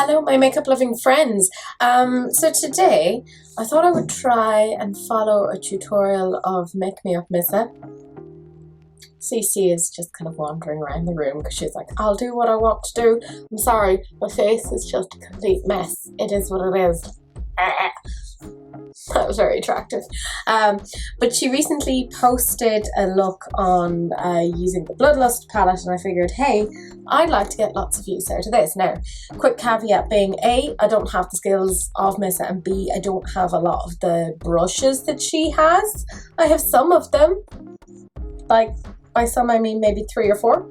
Hello, my makeup loving friends. So today I thought I would try and follow a tutorial of MakemeupMissa. Cece is just kind of wandering around the room because she's like, I'll do what I want to do. I'm sorry, my face is just a complete mess. It is what it is. That was very attractive. But she recently posted a look on using the Blood Lust palette, and I figured, hey, I'd like to get lots of use out of this. Now, quick caveat being A, I don't have the skills of Missa, and B, I don't have a lot of the brushes that she has. I have some of them, like by some I mean maybe 3 or 4.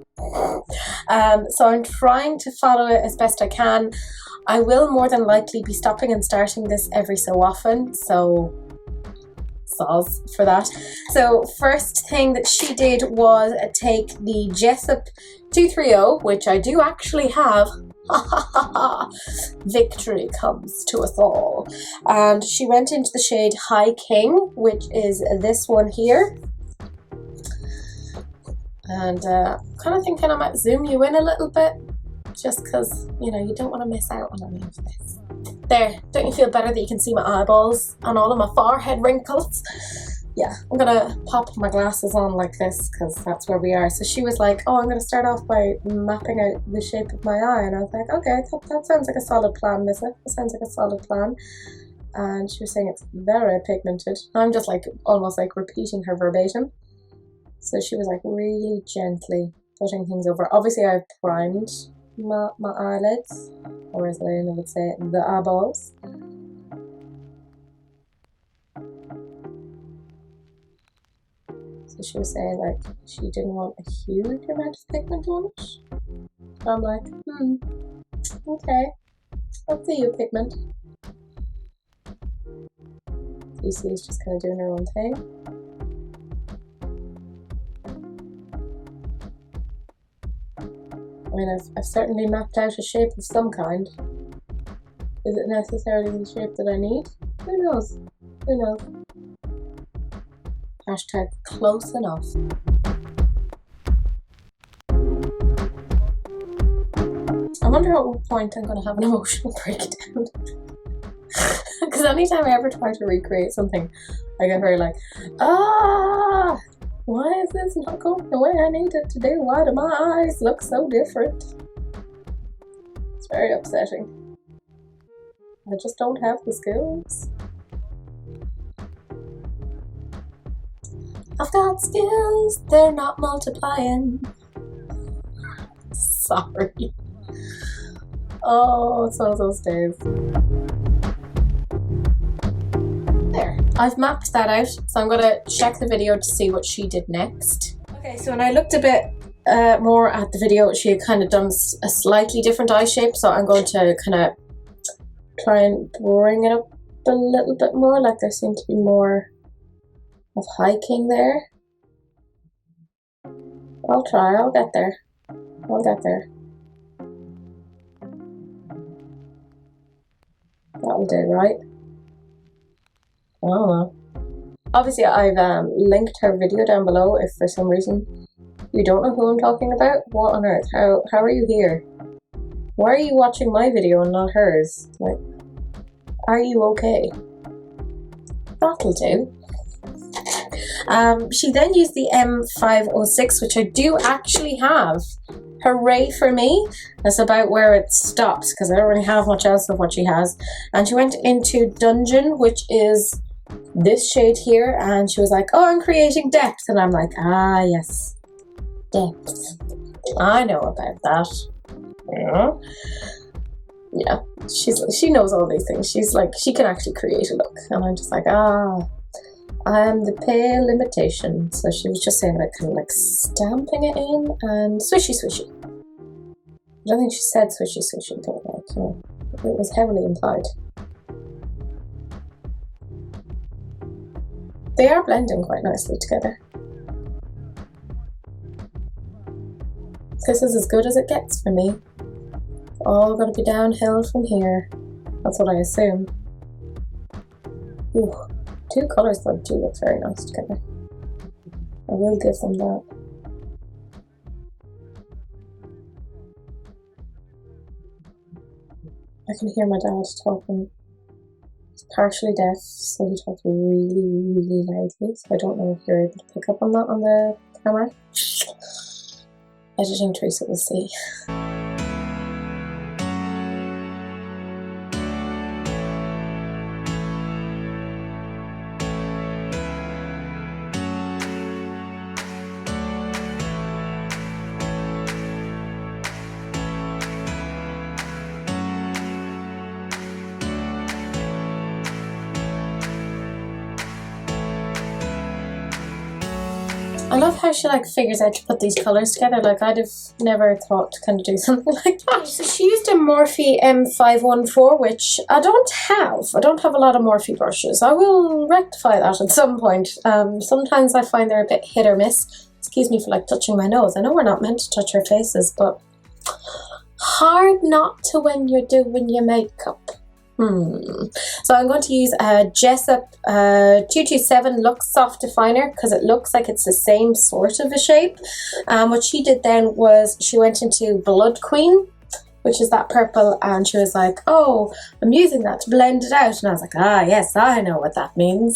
So I'm trying to follow it as best I can. I will more than likely be stopping and starting this every so often, so soz for that. So first thing that she did was take the Jessup 230, which I do actually have. Victory comes to us all. And she went into the shade High King, which is this one here. And kind of thinking I might zoom you in a little bit, just because, you know, you don't want to miss out on any of this. There, don't you feel better that you can see my eyeballs and all of my forehead wrinkles? Yeah, I'm gonna pop my glasses on like this because that's where we are. So she was like, oh, I'm gonna start off by mapping out the shape of my eye. And I was like, okay, that sounds like a solid plan, Missa. That sounds like a solid plan. And she was saying it's very pigmented. I'm just like, almost like repeating her verbatim. So she was like really gently putting things over. Obviously I've primed my eyelids, or as Elena would say, the eyeballs. So she was saying like she didn't want a huge amount of pigment on it. So I'm like, okay, I'll see you, pigment. Cece is just kind of doing her own thing. I mean, I've certainly mapped out a shape of some kind. Is it necessarily the shape that I need? Who knows? Who knows? Hashtag close enough. I wonder at what point I'm going to have an emotional breakdown. Because anytime I ever try to recreate something, I get very like, why is this not going the way I need it to do? Why do my eyes look so different? It's very upsetting. I just don't have the skills. I've got skills, they're not multiplying. Sorry. Oh, it's one of those days. There, I've mapped that out, so I'm going to check the video to see what she did next. Okay, so when I looked a bit more at the video, she had kind of done a slightly different eye shape, so I'm going to kind of try and bring it up a little bit more, like there seemed to be more of High King there. I'll try, I'll get there. I'll get there. That'll do, right? I don't know. Obviously, I've linked her video down below if for some reason you don't know who I'm talking about. What on earth? How are you here? Why are you watching my video and not hers? Like, are you okay? That'll do. She then used the M506, which I do actually have. Hooray for me. That's about where it stops because I don't really have much else of what she has. And she went into Dungeon, which is this shade here, and she was like, oh, I'm creating depth. And I'm like, ah, yes, depth. I know about that. Yeah, she knows all these things. She's like, she can actually create a look. And I'm just like, I'm the pale imitation. So she was just saying about kind of like stamping it in and swishy swishy. I don't think she said swishy swishy, but like, you know, it was heavily implied. They are blending quite nicely together. This is as good as it gets for me. All gonna be downhill from here. That's what I assume. Ooh. 2 colours though do look very nice together. I will give them that. I can hear my dad talking. He's partially deaf, so he talks really, really loudly, so I don't know if you're able to pick up on that on the camera. Editing Teresa will see. I love how she like figures out to put these colours together. Like I'd have never thought to kind of do something like that. So she used a Morphe M514, which I don't have. I don't have a lot of Morphe brushes. I will rectify that at some point. Sometimes I find they're a bit hit or miss. Excuse me for like touching my nose. I know we're not meant to touch our faces, but hard not to when you're doing your makeup. So I'm going to use a Jessup 227 Luxe Soft Definer because it looks like it's the same sort of a shape. What she did then was she went into Blood Queen, which is that purple, and she was like, oh, I'm using that to blend it out. And I was like, ah, yes, I know what that means.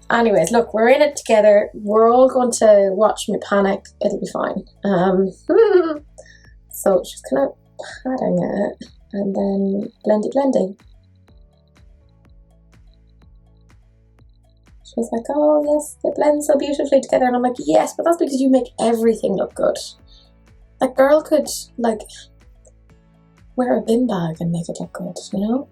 Anyways, look, we're in it together. We're all going to watch me panic. It'll be fine. So she's kind of patting it. And then blending. She was like, oh yes, they blend so beautifully together. And I'm like, yes, but that's because you make everything look good. That girl could like wear a bin bag and make it look good, you know?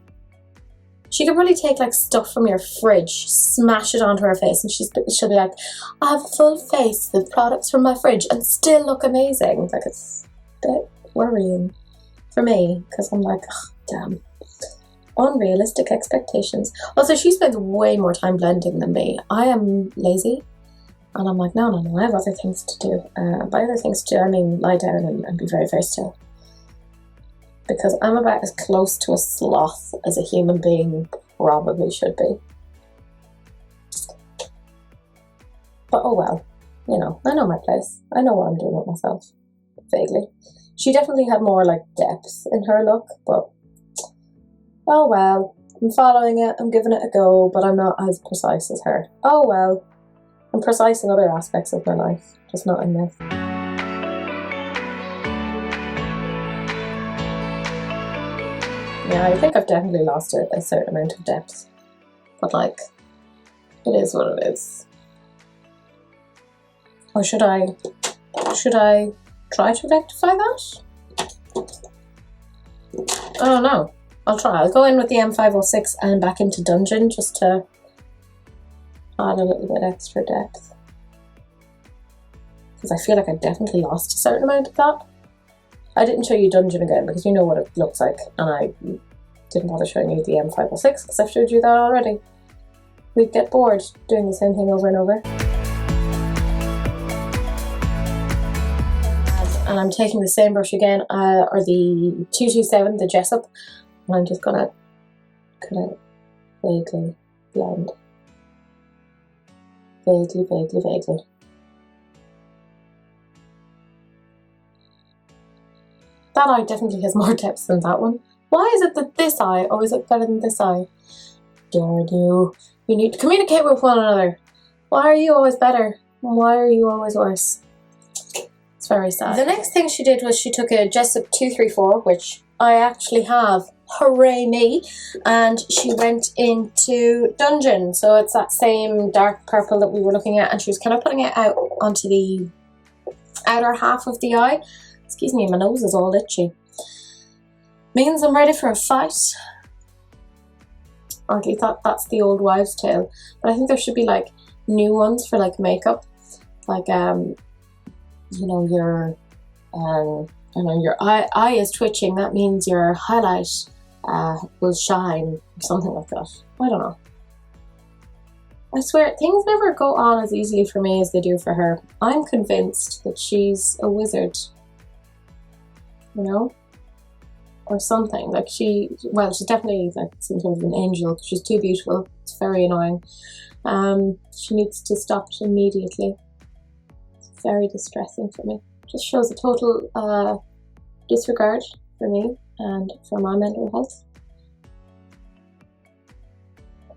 She could probably take like stuff from your fridge, smash it onto her face, and she'll be like, I have a full face with products from my fridge and still look amazing. Like, it's a bit worrying for me, because I'm like, oh, damn, unrealistic expectations. Also, she spends way more time blending than me. I am lazy, and I'm like, no, I have other things to do. By other things to do, I mean lie down and be very, very still. Because I'm about as close to a sloth as a human being probably should be. But oh well, you know, I know my place. I know what I'm doing with myself, vaguely. She definitely had more like depth in her look, but oh well, I'm following it, I'm giving it a go, but I'm not as precise as her. Oh well, I'm precise in other aspects of my life, just not in this. Yeah, I think I've definitely lost a certain amount of depth, but like, it is what it is. Or should I try to rectify that? I don't know. I'll try. I'll go in with the M506 and back into Dungeon just to add a little bit extra depth. Because I feel like I definitely lost a certain amount of that. I didn't show you Dungeon again because you know what it looks like, and I didn't bother showing you the M506 because I've showed you that already. We'd get bored doing the same thing over and over. And I'm taking the same brush again, or the 227, the Jessup, and I'm just gonna kind of vaguely blend. Vaguely. That eye definitely has more depth than that one. Why is it that this eye always looks better than this eye? Darn you. You need to communicate with one another. Why are you always better? Why are you always worse? It's very sad. The next thing she did was she took a Jessup 234, which I actually have. Hooray me. And she went into Dungeon. So it's that same dark purple that we were looking at, and she was kind of putting it out onto the outer half of the eye. Excuse me, my nose is all itchy. Means I'm ready for a fight. Or at least that's the old wives' tale. But I think there should be like new ones for like makeup. Like you know, your eye is twitching. That means your highlight will shine, or something like that. I don't know. I swear, things never go on as easily for me as they do for her. I'm convinced that she's a wizard. You know? Or something. Like she's definitely like some sort of an angel, because she's too beautiful. It's very annoying. She needs to stop it immediately. It's very distressing for me. Just shows a total disregard for me and for my mental health.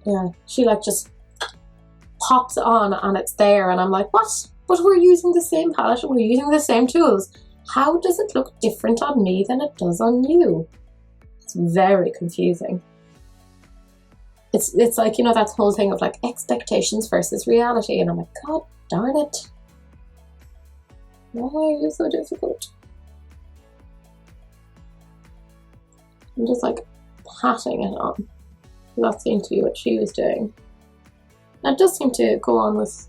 Yeah, she like just pops on and it's there and I'm like, what? But we're using the same palette, we're using the same tools. How does it look different on me than it does on you? It's very confusing. It's like, you know, that whole thing of like expectations versus reality, and I'm like, God darn it. Why are you so difficult? I'm just like patting it on. That seemed to be what she was doing. That does seem to go on with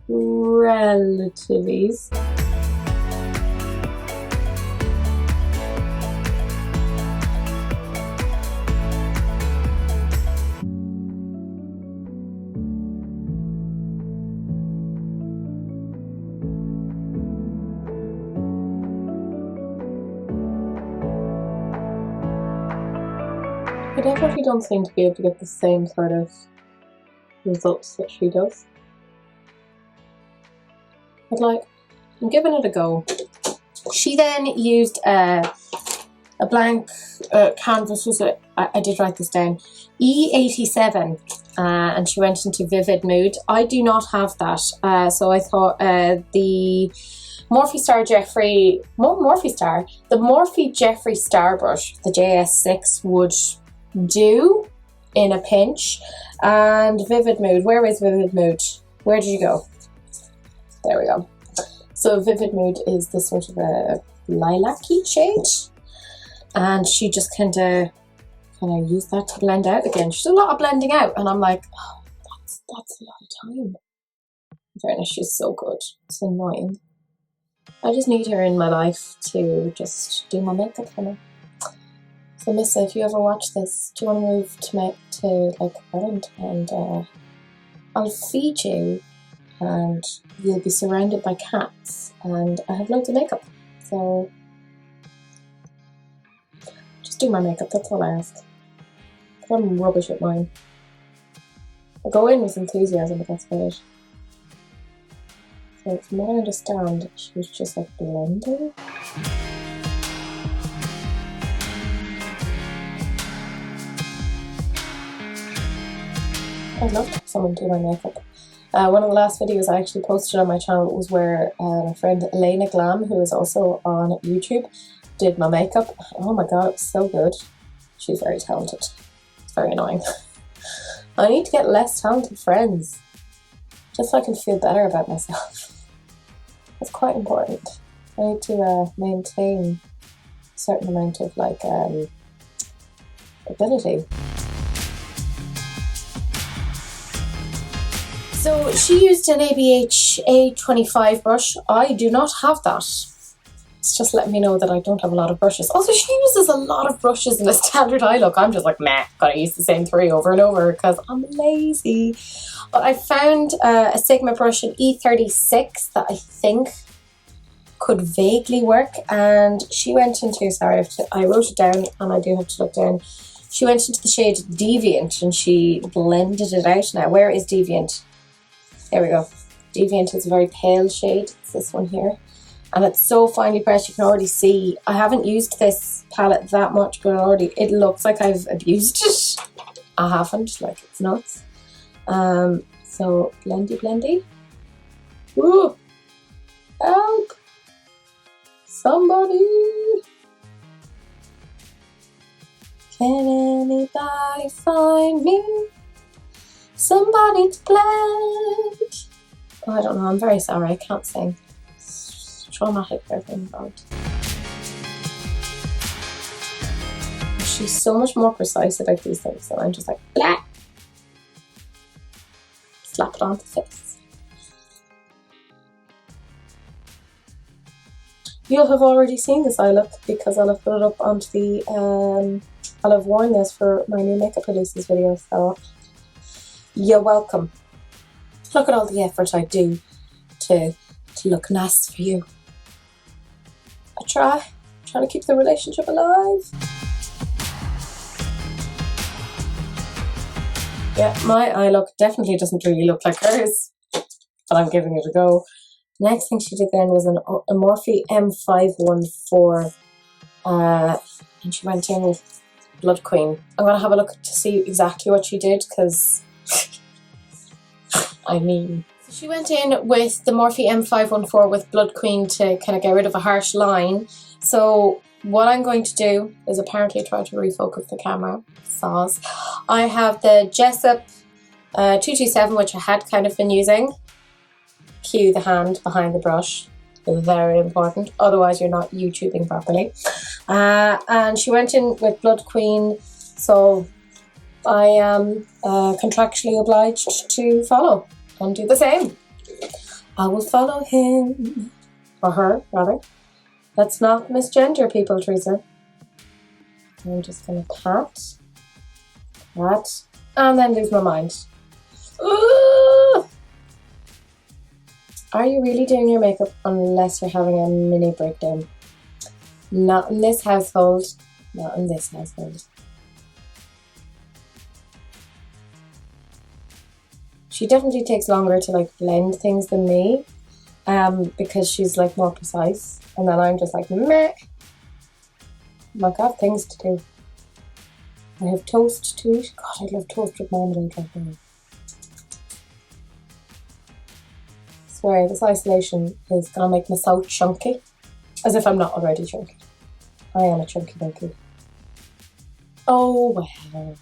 relative ease. I definitely don't seem to be able to get the same sort of results that she does. But like, I'm giving it a go. She then used a blank canvas, was it? I did write this down. E87, and she went into Vivid Mood. I do not have that, so I thought the Morphe Jeffree Star brush, the JS6, would do in a pinch. And Vivid Mood, where is Vivid Mood? Where did you go? There we go. So Vivid Mood is this sort of a lilac-y shade, and she just kind of used that to blend out again. She's a lot of blending out, and I'm like, oh, that's a lot of time. In fairness, she's so good. It's annoying. I just need her in my life to just do my makeup for me. So Missa, if you ever watch this, do you want to move to like Ireland, and I'll feed you, and you'll be surrounded by cats, and I have loads of makeup. So just do my makeup, that's all I ask. I'm rubbish at mine. I go in with enthusiasm, but that's about it. So from what I understand, she was just like blending. I'd love to have someone do my makeup. One of the last videos I actually posted on my channel was where my friend Elena Glam, who is also on YouTube, did my makeup. Oh my god, it was so good. She's very talented. It's very annoying. I need to get less talented friends, just so I can feel better about myself. It's quite important. I need to maintain a certain amount of like ability. So she used an ABH A25 brush. I do not have that. It's just letting me know that I don't have a lot of brushes. Also, she uses a lot of brushes in a standard eye look. I'm just like, meh, gotta use the same 3 over and over because I'm lazy. But I found a Sigma brush in E36 that I think could vaguely work. And she went into, sorry, I wrote it down and I do have to look down. She went into the shade Deviant and she blended it out now. Where is Deviant? There we go. Deviant is a very pale shade. It's this one here. And it's so finely pressed, you can already see. I haven't used this palette that much, but it looks like I've abused it. I haven't, like it's nuts. So blendy. Ooh! Help! Somebody! Can anybody find me? Somebody to blend. Oh, I don't know, I'm very sorry, I can't sing. It's traumatic birthday involved. She's so much more precise about these things, so I'm just like, blah! Slap it on the face. You'll have already seen this eye look because I'll have put it up onto the, I'll have worn this for my new makeup releases video, so you're welcome. Look at all the effort I do to look nice for you. I try to keep the relationship alive. Yeah, my eye look definitely doesn't really look like hers, but I'm giving it a go. Next thing she did then was a Morphe M514 And she went in with Blood Queen. I'm going to have a look to see exactly what she did, because I mean... She went in with the Morphe M514 with Blood Queen to kind of get rid of a harsh line. So what I'm going to do is apparently try to refocus the camera. Saws. I have the Jessup 227, which I had kind of been using. Cue the hand behind the brush. Very important. Otherwise you're not YouTubing properly. And she went in with Blood Queen. So I am contractually obliged to follow. And do the same. I will follow him. Or her, rather. Let's not misgender people, Teresa. I'm just going to pat. And then lose my mind. Ooh! Are you really doing your makeup unless you're having a mini breakdown? Not in this household. Not in this household. She definitely takes longer to like blend things than me, because she's like more precise, and then I'm just like meh. Like I have things to do. I have toast to eat. God, I love toast with marmalade right now. I swear this isolation is gonna make me so chunky, as if I'm not already chunky. I am a chunky monkey. Oh well.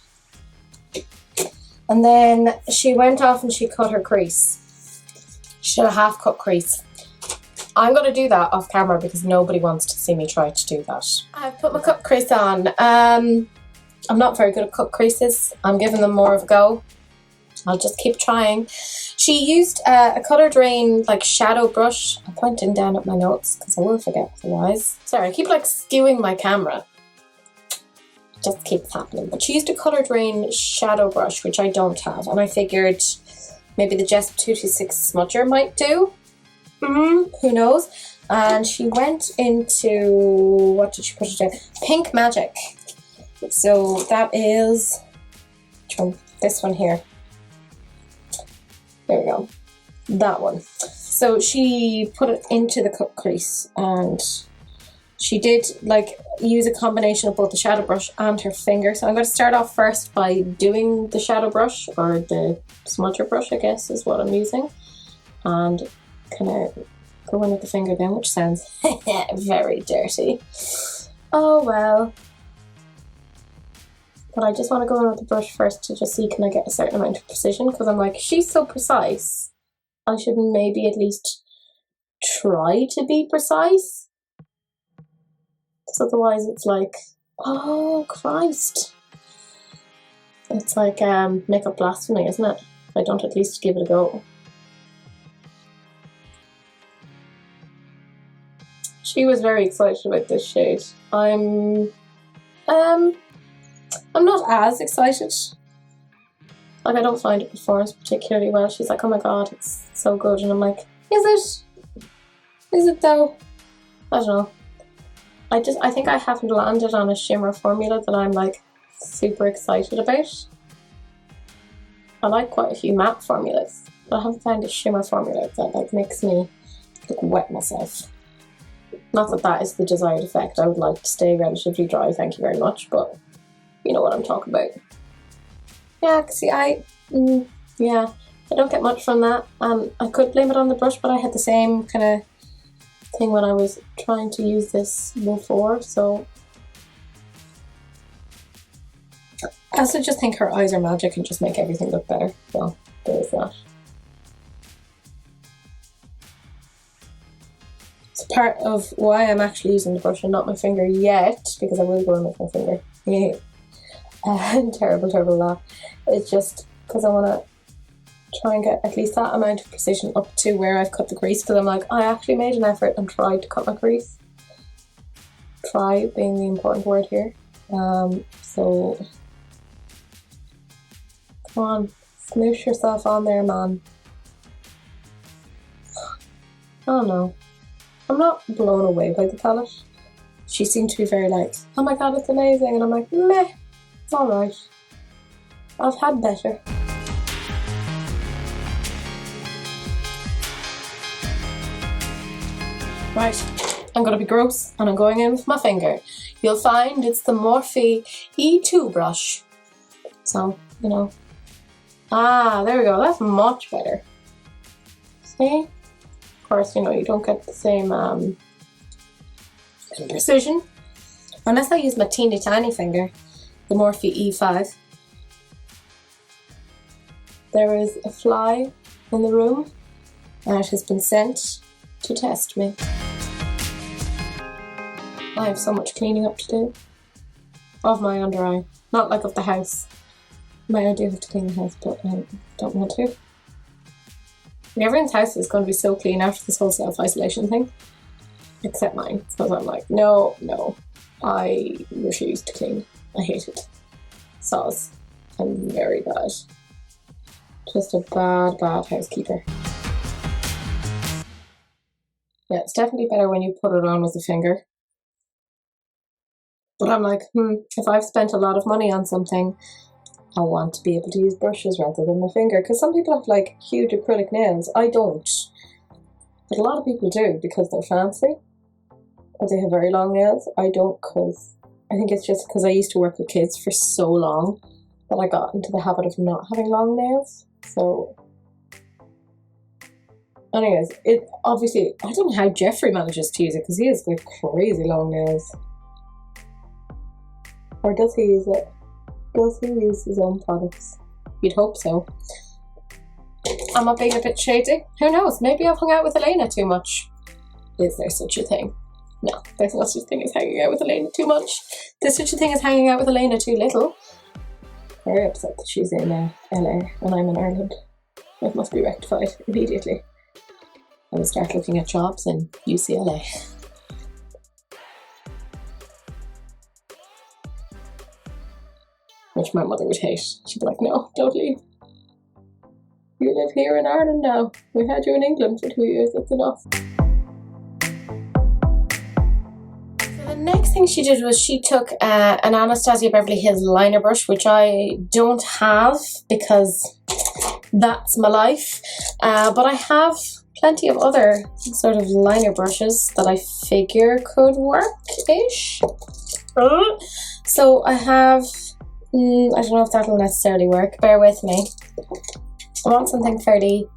And then she went off and she cut her crease. She did a half cut crease. I'm going to do that off camera because nobody wants to see me try to do that. I've put my cut crease on. I'm not very good at cut creases. I'm giving them more of a go. I'll just keep trying. She used a Colour Drain like shadow brush. I'm pointing down at my notes because I will forget otherwise. Sorry, I keep like skewing my camera. Just keeps happening. But she used a Colour Drain shadow brush, which I don't have, and I figured maybe the Jessup 226 smudger might do. Who knows? And she went into, what did she put it in? Pink Magic. So that is this one here. There we go. That one. So she put it into the cut crease, and she did like use a combination of both the shadow brush and her finger. So I'm going to start off first by doing the shadow brush, or the smudger brush I guess is what I'm using. And kind of go in with the finger then, which sounds very dirty. Oh well. But I just want to go in with the brush first to just see can I get a certain amount of precision, because I'm like, she's so precise. I should maybe at least try to be precise. Because otherwise it's like, oh Christ. It's like makeup blasphemy, isn't it? If I don't at least give it a go. She was very excited about this shade. I'm not as excited. Like, I don't find it performs particularly well. She's like, oh my god, it's so good. And I'm like, is it? Is it though? I don't know. I think I haven't landed on a shimmer formula that I'm like super excited about. I like quite a few matte formulas, but I haven't found a shimmer formula that like makes me like wet myself. Not that that is the desired effect. I would like to stay relatively dry, thank you very much, but you know what I'm talking about. Yeah, see, I don't get much from that. I could blame it on the brush, but I had the same kind of thing when I was trying to use this before, so I also just think her eyes are magic and just make everything look better. So there is that. It's part of why I'm actually using the brush and not my finger yet, because I will go in with my finger. Yeah. Terrible laugh. It's just because I want to try and get at least that amount of precision up to where I've cut the crease, because I'm like, I actually made an effort and tried to cut my crease. Try being the important word here. So come on, smoosh yourself on there, man. I don't know. I'm not blown away by the palette. She seemed to be very like, oh my god, it's amazing, and I'm like, meh, it's alright. I've had better. Right, I'm gonna be gross and I'm going in with my finger. you'll find it's the Morphe E2 brush. So, you know. Ah, there we go. That's much better. See? Of course, you know, you don't get the same precision. Unless I use my teeny tiny finger, the Morphe E5. There is a fly in the room, and it has been sent to test me. I have so much cleaning up to do of my under eye. Not like of the house. I do have to clean the house, but I don't want to. And everyone's house is going to be so clean after this whole self-isolation thing. Except mine. Because I'm like, no. I refuse to clean. I hate it. Soz. I'm very bad. Just a bad housekeeper. Yeah, it's definitely better when you put it on with a finger. But I'm like, if I've spent a lot of money on something, I want to be able to use brushes rather than my finger. Because some people have like huge acrylic nails. I don't. But a lot of people do because they're fancy. Or they have very long nails. I don't, because I think it's just because I used to work with kids for so long that I got into the habit of not having long nails. So, anyways, it obviously, I don't know how Jeffree manages to use it because he has like crazy long nails. Or does he use it? Does he use his own products? You'd hope so. Am I being a bit shady? Who knows? Maybe I've hung out with Elena too much. Is there such a thing? No, there's no such thing as hanging out with Elena too much. There's such a thing as hanging out with Elena too little. Very upset that she's in LA and I'm in Ireland. It must be rectified immediately. I will start looking at jobs in UCLA. Which my mother would hate. She'd be like, no, don't leave. You live here in Ireland now. We had you in England for 2 years, that's enough. So the next thing she did was she took an Anastasia Beverly Hills liner brush, which I don't have because that's my life. But I have plenty of other sort of liner brushes that I figure could work-ish. So I have... I don't know if that'll necessarily work. Bear with me. I want something fairly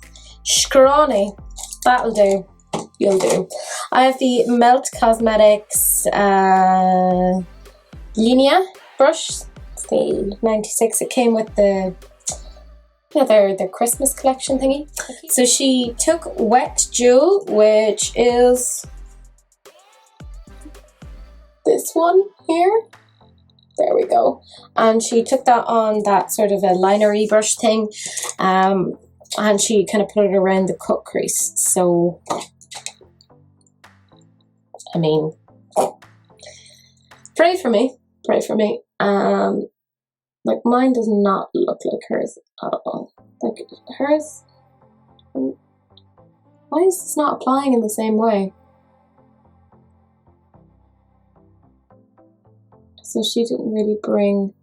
scrawny. That'll do. You'll do. I have the Melt Cosmetics Linea brush. It's the 96. It came with the, you know, their Christmas collection thingy. So she took Wet Jewel, which is this one here. There we go. And she took that on that sort of a linery brush thing, and she kind of put it around the cut crease. So, I mean, pray for me. Like mine does not look like hers at all. Like hers, why is this not applying in the same way? So she didn't really bring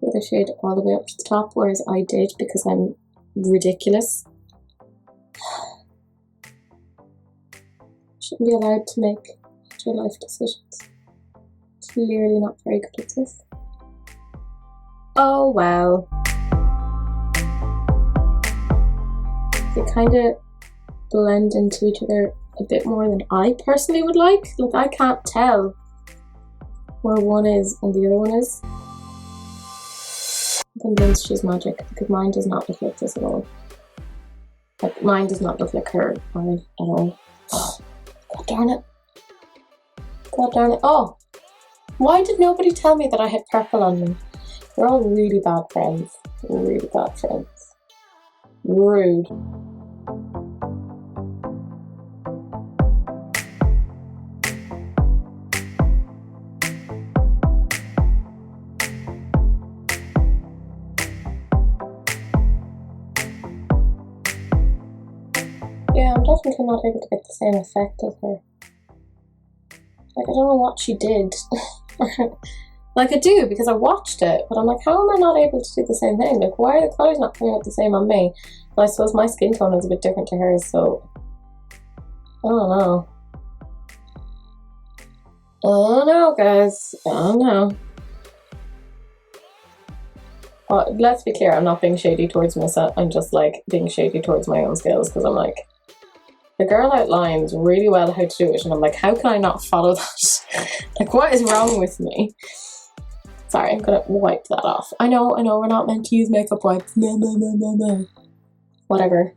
the other shade all the way up to the top, whereas I did because I'm ridiculous. Shouldn't be allowed to make your life decisions. Clearly not very good at this. Oh well. They kind of blend into each other a bit more than I personally would like. Like I can't tell where one is and the other one is. I'm convinced she's magic because mine does not look like this at all. Like mine does not look like her eye at all. God darn it. God darn it. Oh! Why did nobody tell me that I had purple on me? We're all really bad friends. Really bad friends. Rude. Yeah, I'm definitely not able to get the same effect as her. Like, I don't know what she did. Like, I do, because I watched it, but I'm like, how am I not able to do the same thing? Like, why are the colours not coming out the same on me? But I suppose my skin tone is a bit different to hers, so... I don't know. Oh no, guys. Oh no. Let's be clear, I'm not being shady towards Missa. I'm just like being shady towards my own skills because I'm like, the girl outlines really well how to do it, and I'm like, how can I not follow that? Like, what is wrong with me? Sorry, I'm gonna wipe that off. I know, we're not meant to use makeup wipes. No. Whatever.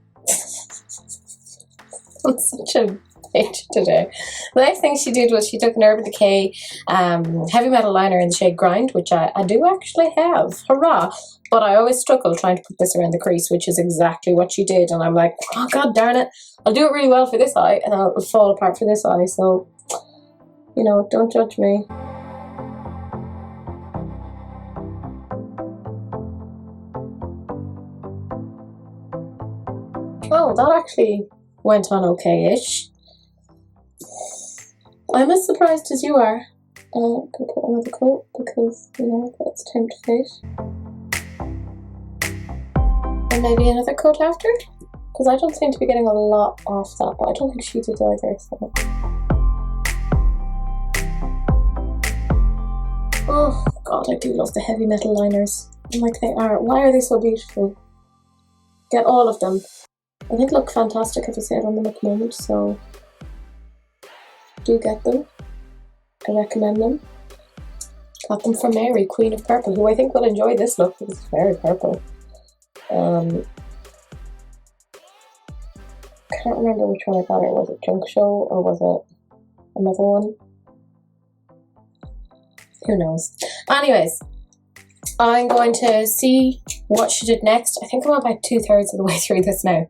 I'm such a bitch today. The next thing she did was she took an Urban Decay heavy metal liner in the shade Grind, which I do actually have. Hurrah! But I always struggle trying to put this around the crease, which is exactly what she did. And I'm like, oh god darn it, I'll do it really well for this eye, and it'll fall apart for this eye. So, you know, don't judge me. Oh, that actually went on okay-ish. I'm as surprised as you are. I'm going to put another coat because, you know, it's time to fade. And maybe another coat after? Because I don't seem to be getting a lot off that, but I don't think she did either. So. Oh god, I do love the heavy metal liners. Like they are. Why are they so beautiful? Get all of them. I think look fantastic if you say it on them at the moment, so do get them. I recommend them. Got them from Mary, Queen of Purple, who I think will enjoy this look because it's very purple. Can't remember which one I got her. Was it Junk Show or was it another one? Who knows? Anyways, I'm going to see what she did next. I think I'm about 2/3 of the way through this now.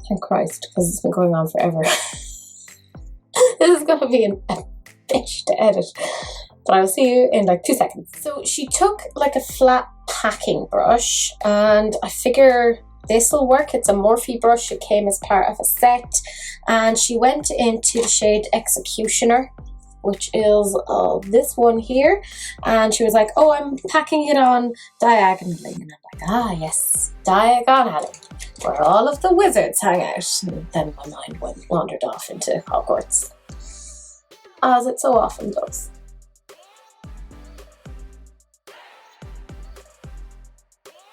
Thank Christ, because it's been going on forever. This is going to be a bitch to edit. But I'll see you in like 2 seconds. So she took like a flat packing brush, and I figure this will work. It's a Morphe brush. It came as part of a set. And she went into the shade Executioner, which is this one here, and she was like, oh, I'm packing it on diagonally, and I'm like, ah yes, diagonally, where all of the wizards hang out. And then my mind wandered off into Hogwarts, as it so often does.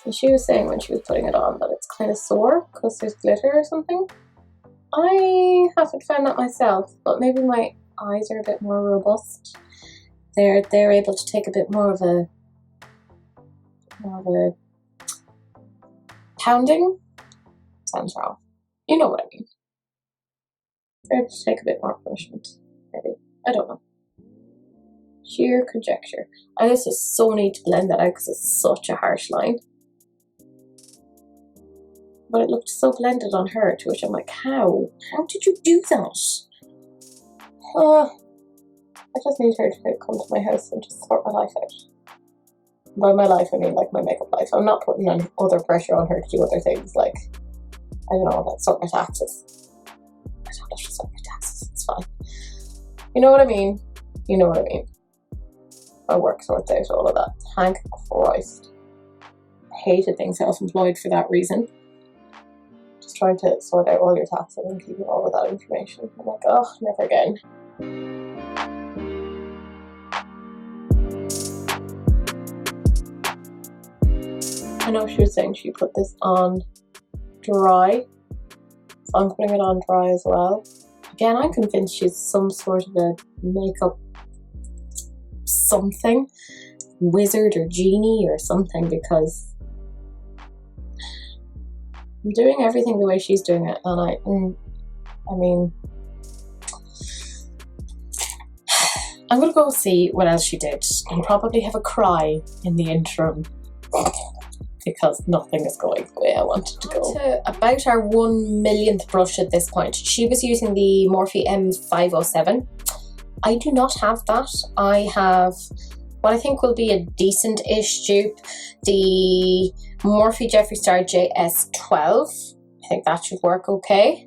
And she was saying when she was putting it on that it's kind of sore because there's glitter or something. I haven't found that myself, but maybe my eyes are a bit more robust. They're able to take a bit more of a pounding. Sounds wrong. You know what I mean. They're able to take a bit more punishment. Maybe. I don't know. Sheer conjecture. I just so need to blend that out because it's such a harsh line. But it looked so blended on her, to which I'm like, how? How did you do that? I just need her to come to my house and just sort my life out. By my life, I mean like my makeup life. I'm not putting any other pressure on her to do other things like, I don't know, like sort my taxes. I don't have to sort my taxes, it's fine. You know what I mean? You know what I mean. My work sorts out all of that. Thank Christ. I hated being self-employed for that reason. Just trying to sort out all your taxes and keeping all of that information. I'm like, oh, never again. I know she was saying she put this on dry, so I'm putting it on dry as well. Again, I'm convinced she's some sort of a makeup something, wizard or genie or something, because I'm doing everything the way she's doing it, and I mean, I'm gonna go see what else she did and probably have a cry in the interim because nothing is going the way I want it to go. To about our 1 millionth brush at this point. She was using the Morphe M507. I do not have that. I have what I think will be a decent-ish dupe, the Morphe Jeffree Star JS12. I think that should work okay.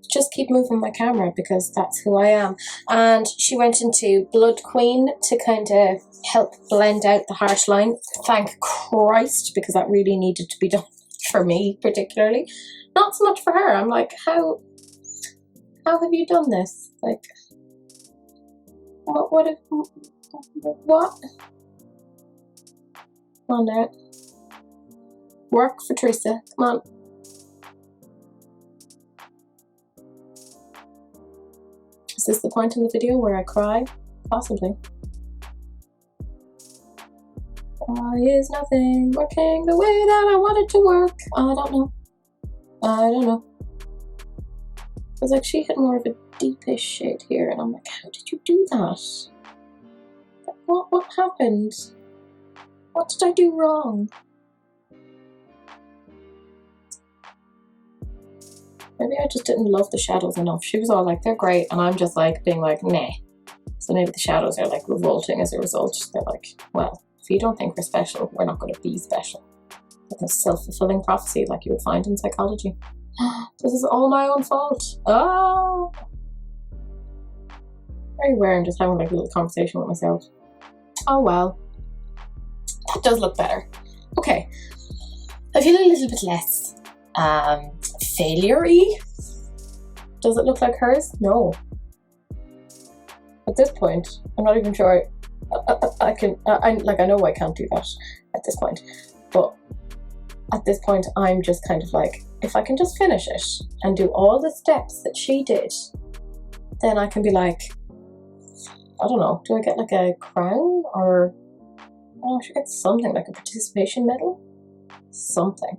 Just keep moving my camera because that's who I am. And she went into Blood Queen to kind of help blend out the harsh line. Thank Christ, because that really needed to be done for me particularly. Not so much for her. I'm like, how have you done this? Like, What? Come on now. Work for Teresa. Come on. Is this the point in the video where I cry? Possibly. Why is nothing working the way that I want it to work? I don't know. I don't know. It's like she had more of a deepish shade here, and I'm like, how did you do that? What happened? What did I do wrong? Maybe I just didn't love the shadows enough. She was all like, they're great, and I'm just like being like, nah. So maybe the shadows are like revolting as a result. They're like, well, if you don't think we're special, we're not going to be special. Like a self-fulfilling prophecy like you would find in psychology. This is all my own fault. Oh! Very aware I'm just having like a little conversation with myself. Oh well. That does look better. Okay. I feel a little bit less failure-y. Does it look like hers? No. At this point, I'm not even sure I know I can't do that at this point, but at this point I'm just kind of like, if I can just finish it and do all the steps that she did, then I can be like, I don't know, do I get like a crown, or I should get something like a participation medal? Something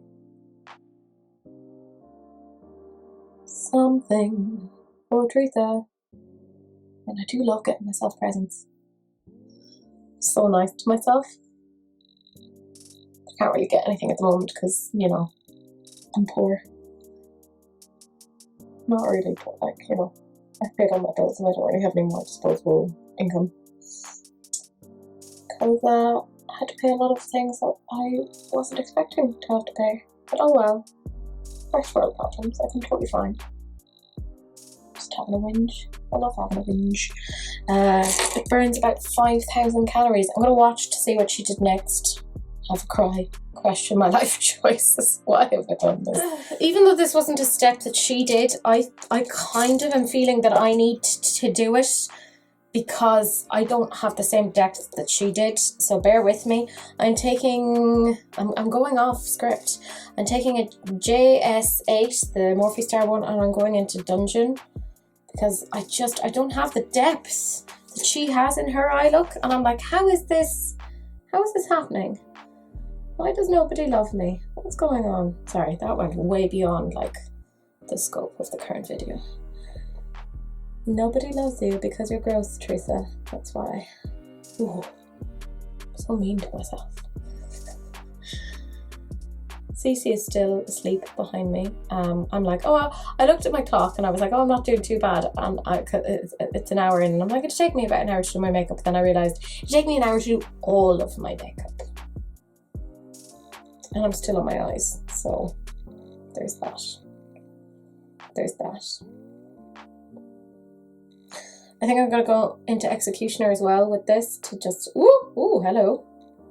for Teresa. And I do love getting myself presents. So nice to myself. I can't really get anything at the moment because, you know, I'm poor. Not really, but like, you know, I've paid all my bills and I don't really have any more disposable income. Because I had to pay a lot of things that I wasn't expecting to have to pay. But oh well. First world problems, I can totally fine. Just having a whinge. I love having a whinge. It burns about 5,000 calories. I'm gonna watch to see what she did next. Have a cry. Question my life choices. Why have I done this? Even though this wasn't a step that she did, I kind of am feeling that I need to do it because I don't have the same depth that she did. So bear with me. I'm going off script. I'm taking a JS8, the Morphe Star one, and I'm going into Dungeon. Because I don't have the depth that she has in her eye look. And I'm like, how is this happening? Why does nobody love me? What's going on? Sorry, that went way beyond like the scope of the current video. Nobody loves you because you're gross, Teresa. That's why. Ooh, I'm so mean to myself. Cece is still asleep behind me. I'm like, oh, I looked at my clock and I was like, oh, I'm not doing too bad. And it's an hour in, and I'm like, it'll take me about an hour to do my makeup. Then I realized it'll take me an hour to do all of my makeup. And I'm still on my eyes, so there's that. There's that. I think I'm gonna go into Executioner as well with this to just, ooh, hello.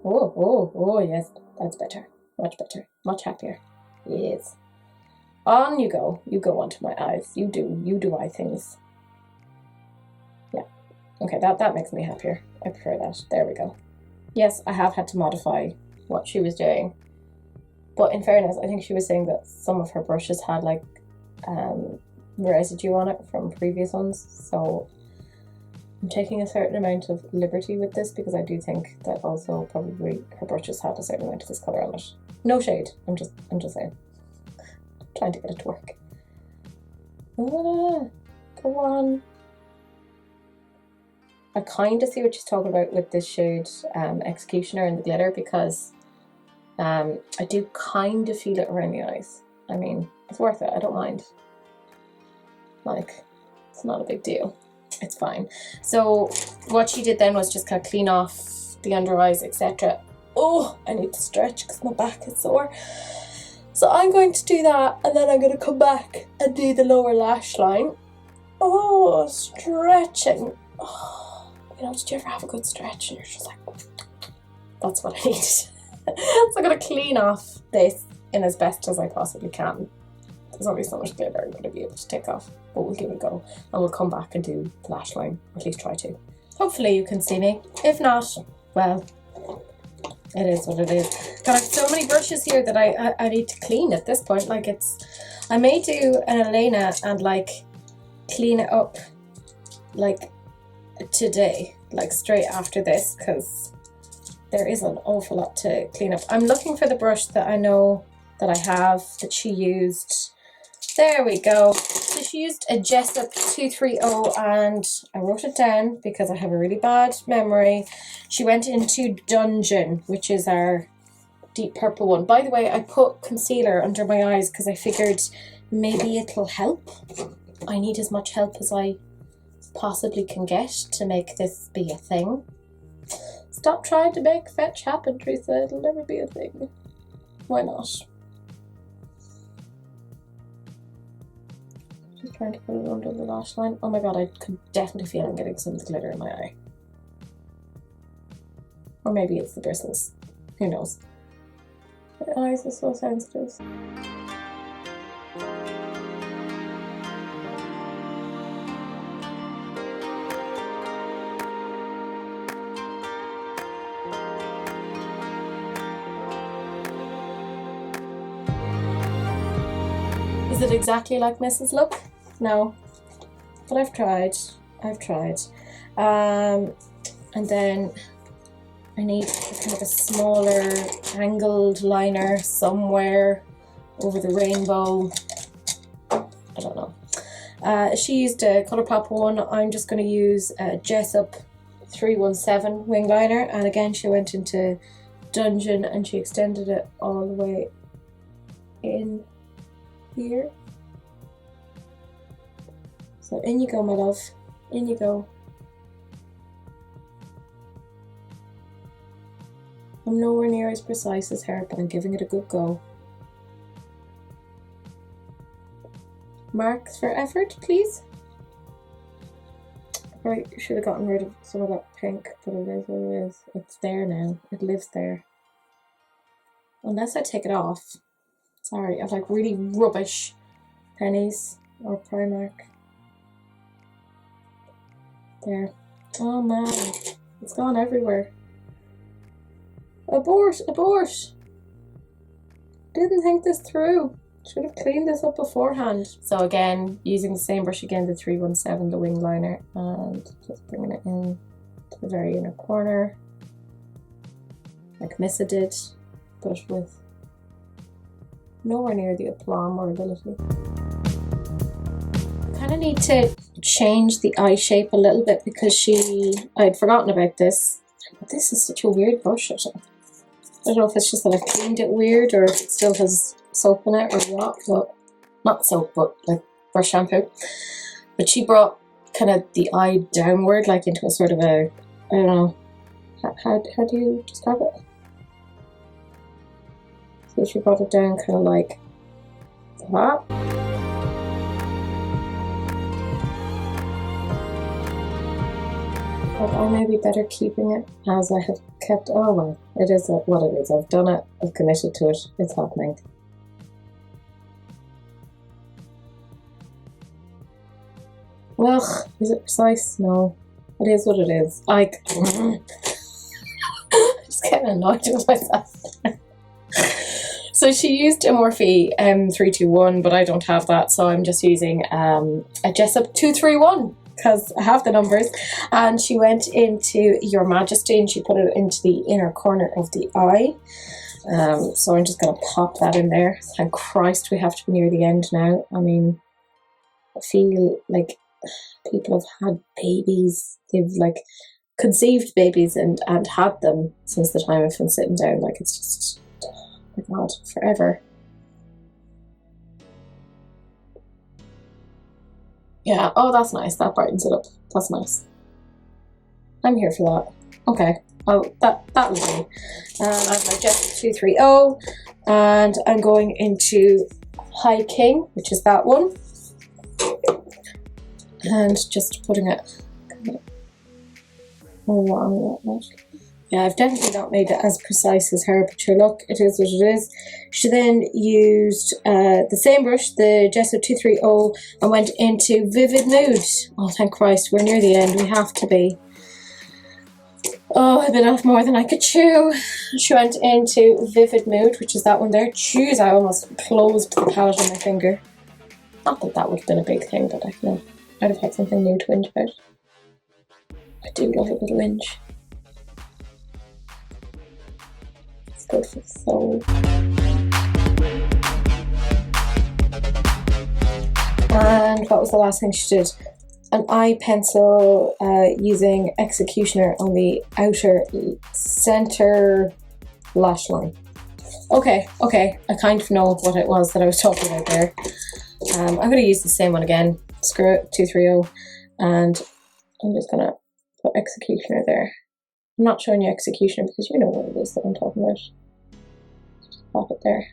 Oh, yes, that's better. Much better, much happier. Yes. On you go onto my eyes. You do eye things. Yeah. Okay, that makes me happier. I prefer that. There we go. Yes, I have had to modify what she was doing. But in fairness, I think she was saying that some of her brushes had like residue on it from previous ones. So I'm taking a certain amount of liberty with this because I do think that also probably her brushes had a certain amount of this colour on it. No shade. I'm just saying. I'm trying to get it to work. Go on. I kind of see what she's talking about with this shade Executioner and the glitter, because I do kind of feel it around the eyes. I mean, it's worth it. I don't mind. Like, it's not a big deal. It's fine. So what she did then was just kind of clean off the under eyes, etc. Oh, I need to stretch because my back is sore. So I'm going to do that, and then I'm going to come back and do the lower lash line. Oh, stretching. Oh, you know, did you ever have a good stretch and you're just like, that's what I need. So I'm going to clean off this in as best as I possibly can. There's only so much glitter I'm going to be able to take off, but we'll give it a go. And we'll come back and do the lash line, or at least try to. Hopefully you can see me. If not, well, it is what it is. God, I have so many brushes here that I need to clean at this point. Like I may do an Elena and like clean it up like today, like straight after this, because there is an awful lot to clean up. I'm looking for the brush that I know that I have that she used. There we go. So she used a Jessup 230, and I wrote it down because I have a really bad memory. She went into Dungeon, which is our deep purple one. By the way, I put concealer under my eyes because I figured maybe it'll help. I need as much help as I possibly can get to make this be a thing. Stop trying to make fetch happen, Teresa. It'll never be a thing. Why not? Just trying to put it under the lash line. Oh my god, I could definitely feel I'm getting some of the glitter in my eye. Or maybe it's the bristles. Who knows? My eyes are so sensitive. Is it exactly like Missa's look? No, but I've tried. And then I need kind of a smaller angled liner somewhere over the rainbow. I don't know. She used a Colourpop one. I'm just going to use a Jessup 317 wing liner, and again she went into Dungeon and she extended it all the way in here. So in you go, my love. In you go. I'm nowhere near as precise as her, but I'm giving it a good go. Marks for effort, please. Right, should have gotten rid of some of that pink, but it is what it is. It's there now. It lives there. Unless I take it off. Sorry, I have like really rubbish pennies or Primark. There. Oh man, it's gone everywhere. Abort! Abort! Didn't think this through. Should have cleaned this up beforehand. So again, using the same brush again, the 317, the wing liner, and just bringing it in to the very inner corner, like Missa did, but with nowhere near the aplomb or ability. I kind of need to change the eye shape a little bit because I'd forgotten about this. But this is such a weird brush. I don't know if it's just that I've cleaned it weird or if it still has soap in it or what, but not soap, but like brush shampoo. But she brought kind of the eye downward, like into a sort of a, I don't know, how do you describe it? So she brought it down kind of like that. But I may be better keeping it as I have kept. Oh well, it is what it is. I've done it, I've committed to it, it's happening. Ugh, is it precise? No. It is what it is. I'm just getting annoyed with myself. So she used a Morphe M321, but I don't have that, so I'm just using a Jessup 231 because I have the numbers. And she went into Your Majesty and she put it into the inner corner of the eye. So I'm just going to pop that in there. Thank Christ we have to be near the end now. I mean, I feel like people have had babies. They've like conceived babies and had them since the time I've been sitting down. Like it's just, oh my God, forever. Yeah, oh that's nice. That brightens it up. That's nice. I'm here for that. Okay. Oh, that'll do. I have my Jessup 230 and I'm going into High King, which is that one. And just putting it along like that. Yeah, I've definitely not made it as precise as her, but sure, look, it is what it is. She then used the same brush, the Jessup 230, and went into Vivid Nude. Oh, thank Christ, we're near the end. We have to be. Oh, I've been off more than I could chew. She went into Vivid Mood, which is that one there. Jeez, I almost closed the palette on my finger. Not that that would have been a big thing, but I know I'd have had something new to whinge about. I do love a little whinge. It's good for the soul. And what was the last thing she did? An eye pencil using Executioner on the outer center lash line. Okay, I kind of know what it was that I was talking about there. I'm going to use the same one again. Screw it, 230, and I'm just going to put Executioner there. I'm not showing you Executioner because you know what it is that I'm talking about. Just pop it there.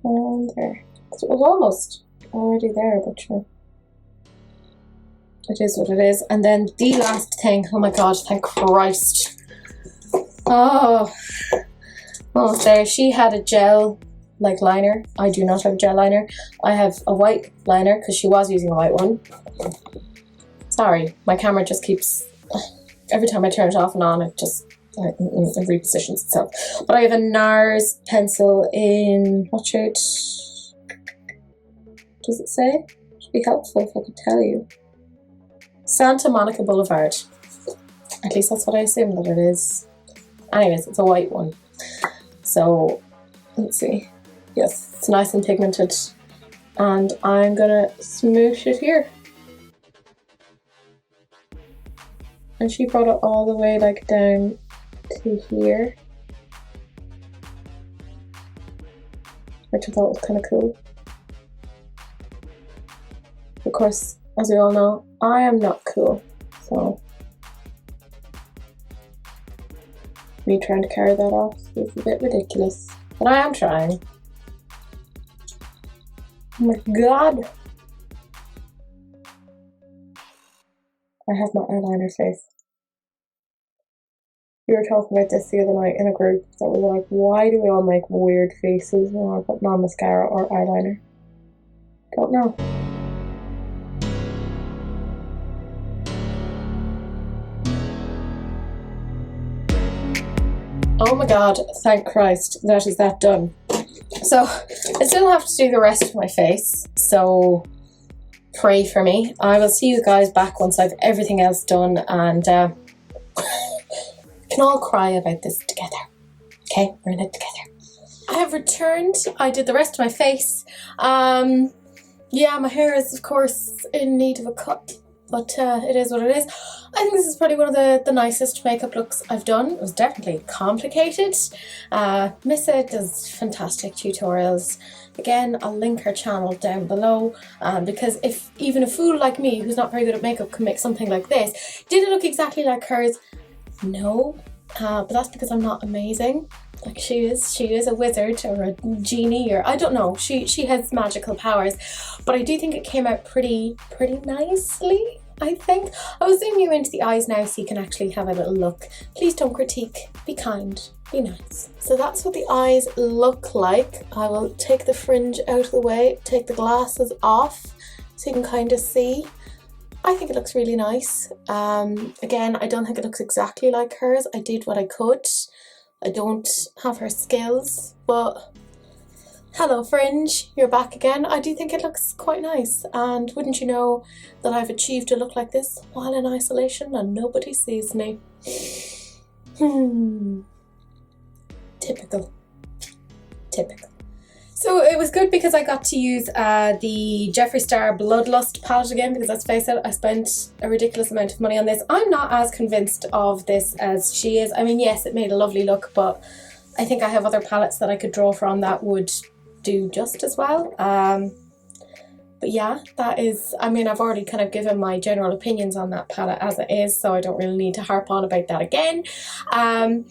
And there. So it was almost already there, but sure. It is what it is. And then the last thing, oh my god, thank Christ. Oh, almost there. She had a gel like liner. I do not have a gel liner. I have a white liner because she was using a white one. Sorry, my camera just keeps, every time I turn it off and on, it just it repositions itself. But I have a NARS pencil in, what shade does it say? It'd be helpful if I could tell you. Santa Monica Boulevard. At least that's what I assume that it is. Anyways, it's a white one. So, let's see. Yes, it's nice and pigmented. And I'm gonna smoosh it here. And she brought it all the way like down to here, which I thought was kind of cool. Of course, as we all know, I am not cool, so me trying to carry that off is a bit ridiculous, but I am trying. Oh my god! I have my eyeliner face. We were talking about this the other night in a group that we were like, why do we all make weird faces when we're putting on mascara or eyeliner? Don't know. Oh my god, thank Christ, that is that done. So, I still have to do the rest of my face, so pray for me. I will see you guys back once I've everything else done, and we can all cry about this together. Okay, we're in it together. I have returned. I did the rest of my face. Yeah, my hair is of course in need of a cut, but it is what it is. I think this is probably one of the nicest makeup looks I've done. It was definitely complicated. Missa does fantastic tutorials. Again, I'll link her channel down below, because if even a fool like me, who's not very good at makeup, can make something like this. Did it look exactly like hers? No, but that's because I'm not amazing. Like she is a wizard or a genie, or I don't know. She has magical powers, but I do think it came out pretty nicely. I think I'll zoom you into the eyes now so you can actually have a little look. Please don't critique. Be kind. Be nice. So that's what the eyes look like. I will take the fringe out of the way, take the glasses off so you can kind of see. I think it looks really nice. Again, I don't think it looks exactly like hers. I did what I could. I don't have her skills, but hello fringe, you're back again. I do think it looks quite nice, and wouldn't you know that I've achieved a look like this while in isolation and nobody sees me. Typical. So it was good because I got to use the Jeffree Star Blood Lust palette again, because let's face it, I spent a ridiculous amount of money on this. I'm not as convinced of this as she is. I mean, yes, it made a lovely look, but I think I have other palettes that I could draw from that would do just as well. But yeah, that is, I mean, I've already kind of given my general opinions on that palette as it is, so I don't really need to harp on about that again. I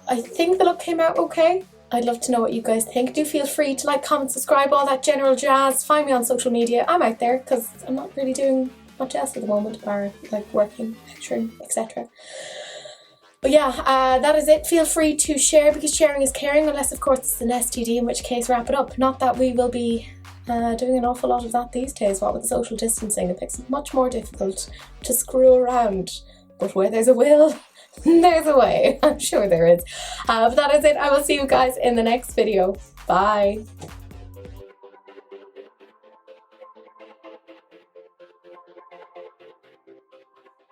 think the look came out okay. I'd love to know what you guys think. Do feel free to like, comment, subscribe, all that general jazz. Find me on social media. I'm out there because I'm not really doing much else at the moment, bar like working, picturing, etc. But yeah, that is it. Feel free to share, because sharing is caring, unless of course it's an STD, in which case wrap it up. Not that we will be doing an awful lot of that these days. What with the social distancing, it makes it much more difficult to screw around. But where there's a will, there's a way. I'm sure there is. But that is it. I will see you guys in the next video. Bye.